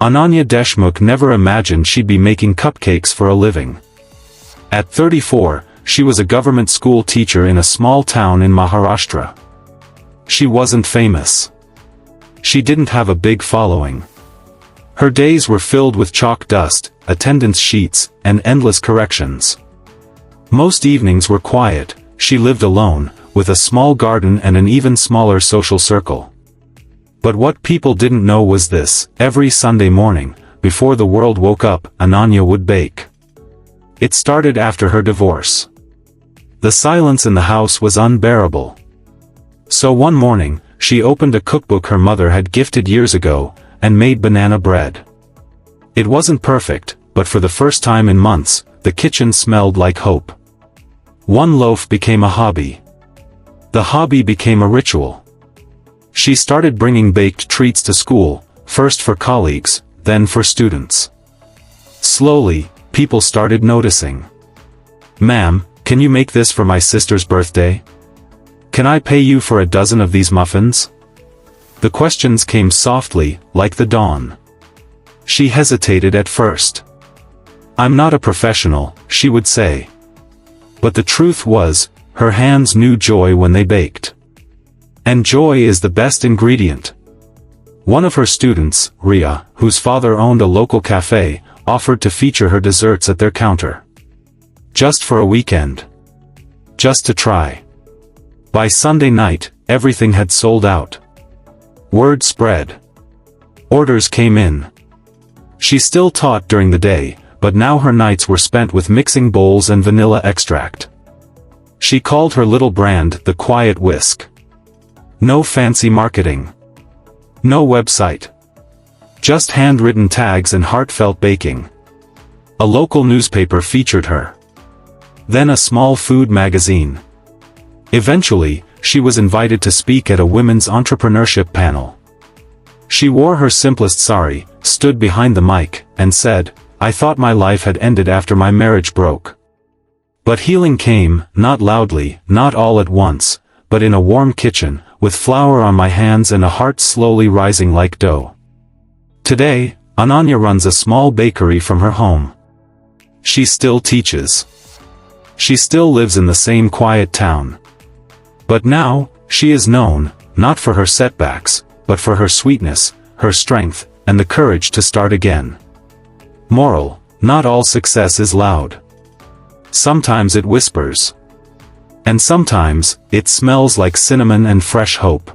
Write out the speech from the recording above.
Ananya Deshmukh never imagined she'd be making cupcakes for a living. At 34, she was a government school teacher in a small town in Maharashtra. She wasn't famous. She didn't have a big following. Her days were filled with chalk dust, attendance sheets, and endless corrections. Most evenings were quiet. She lived alone, with a small garden and an even smaller social circle. But what people didn't know was this: every Sunday morning, before the world woke up, Ananya would bake. It started after her divorce. The silence in the house was unbearable. So one morning, she opened a cookbook her mother had gifted years ago, and made banana bread. It wasn't perfect, but for the first time in months, the kitchen smelled like hope. One loaf became a hobby. The hobby became a ritual. She started bringing baked treats to school, first for colleagues, then for students. Slowly, people started noticing. "Ma'am, can you make this for my sister's birthday? Can I pay you for a dozen of these muffins?" The questions came softly, like the dawn. She hesitated at first. "I'm not a professional," she would say. But the truth was, her hands knew joy when they baked. And joy is the best ingredient. One of her students, Ria, whose father owned a local cafe, offered to feature her desserts at their counter. Just for a weekend. Just to try. By Sunday night, everything had sold out. Word spread. Orders came in. She still taught during the day, but now her nights were spent with mixing bowls and vanilla extract. She called her little brand the Quiet Whisk. No fancy marketing. No website. Just handwritten tags and heartfelt baking. A local newspaper featured her. Then a small food magazine. Eventually, she was invited to speak at a women's entrepreneurship panel. She wore her simplest sari, stood behind the mic, and said, "I thought my life had ended after my marriage broke. But healing came, not loudly, not all at once, but in a warm kitchen, with flour on my hands and a heart slowly rising like dough." Today, Ananya runs a small bakery from her home. She still teaches. She still lives in the same quiet town. But now, she is known, not for her setbacks, but for her sweetness, her strength, and the courage to start again. Moral: not all success is loud. Sometimes it whispers. And sometimes, it smells like cinnamon and fresh hope.